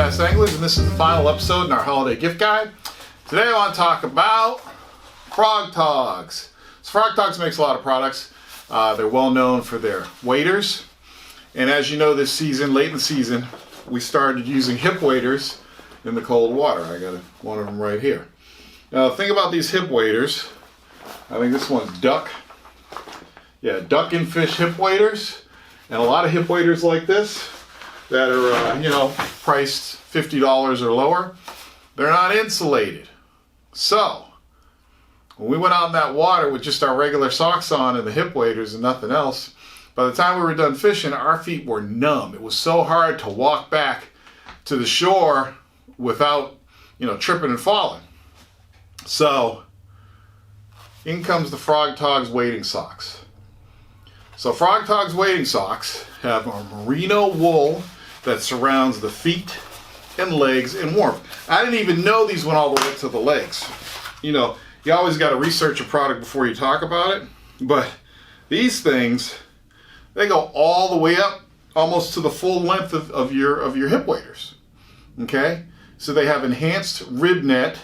Badass Anglers, and this is the final episode in our holiday gift guide. Today I want to talk about Frogg Toggs. So Frogg Toggs makes a lot of products. They're well known for their waders. And as you know, this season, late in the season, we started using hip waders in the cold water. I got one of them right here. Now the thing about these hip waders, I think this one's duck. Yeah, duck and fish hip waders. And a lot of hip waders like this that are, priced $50 or lower, they're not insulated. So, when we went out in that water with just our regular socks on and the hip waders and nothing else, by the time we were done fishing, our feet were numb. It was so hard to walk back to the shore without, tripping and falling. So, in comes the Frogg Toggs wading socks. So Frogg Toggs wading socks have a merino wool that surrounds the feet and legs in warmth. I didn't even know these went all the way to the legs. You always got to research a product before you talk about it. But these things, they go all the way up almost to the full length of your hip waders. Okay? So they have enhanced rib net,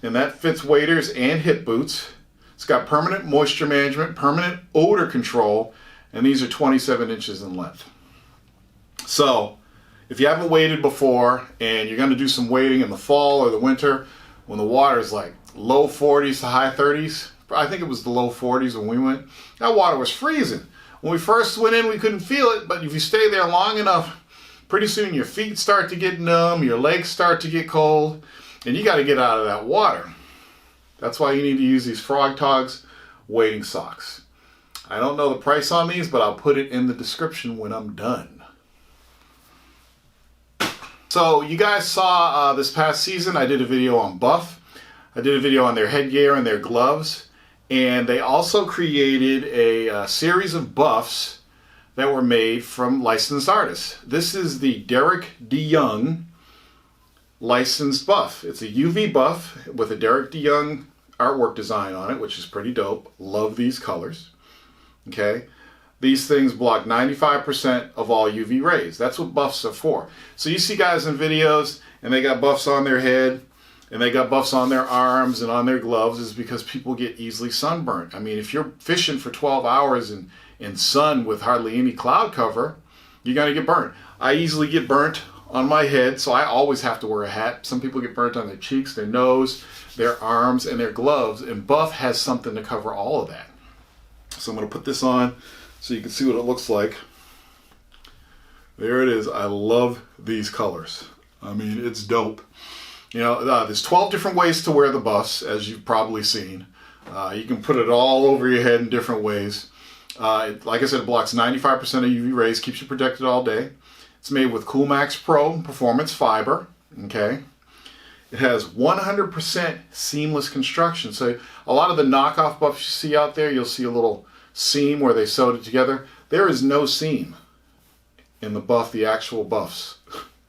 and that fits waders and hip boots. It's got permanent moisture management, permanent odor control, and these are 27 inches in length. So, if you haven't waded before and you're going to do some wading in the fall or the winter when the water is like low 40s to high 30s, I think it was the low 40s when we went, that water was freezing. When we first went in, we couldn't feel it, but if you stay there long enough, pretty soon your feet start to get numb, your legs start to get cold, and you got to get out of that water. That's why you need to use these Frogg Toggs wading socks. I don't know the price on these, but I'll put it in the description when I'm done. So you guys saw this past season, I did a video on Buff. I did a video on their headgear and their gloves. And they also created a series of buffs that were made from licensed artists. This is the Derek DeYoung licensed buff. It's a UV buff with a Derek DeYoung artwork design on it, which is pretty dope. Love these colors. Okay, these things block 95% of all UV rays. That's what buffs are for. So you see guys in videos and they got buffs on their head and they got buffs on their arms and on their gloves, is because people get easily sunburnt. I mean, if you're fishing for 12 hours in sun with hardly any cloud cover, you're gonna get burnt. I easily get burnt on my head, so I always have to wear a hat. Some people get burnt on their cheeks, their nose, their arms, and their gloves, and Buff has something to cover all of that. So I'm going to put this on so you can see what it looks like. There it is. I love these colors. I mean, it's dope. There's 12 different ways to wear the buffs, as you've probably seen. You can put it all over your head in different ways. Like I said, it blocks 95% of UV rays, keeps you protected all day. It's made with Coolmax Pro Performance Fiber, okay? It has 100% seamless construction. So a lot of the knockoff buffs you see out there, you'll see a little seam where they sewed it together. There is no seam in the buff, the actual buffs.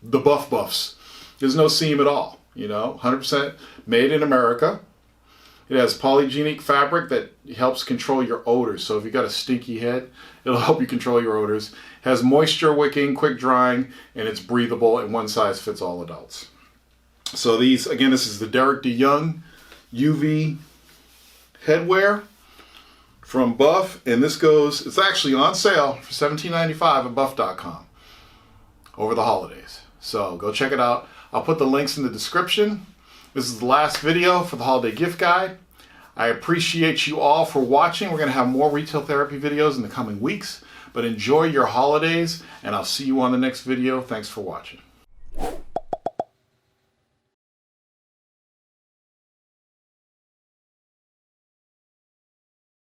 The buffs. There's no seam at all, 100% made in America. It has polygenic fabric that helps control your odors. So if you've got a stinky head, it'll help you control your odors. It has moisture wicking, quick drying, and it's breathable, and one size fits all adults. So these, again, this is the Derek DeYoung UV headwear from Buff, and it's actually on sale for $17.95 at buff.com over the holidays. So go check it out. I'll put the links in the description. This is the last video for the holiday gift guide. I appreciate you all for watching. We're going to have more retail therapy videos in the coming weeks, but enjoy your holidays, and I'll see you on the next video. Thanks for watching.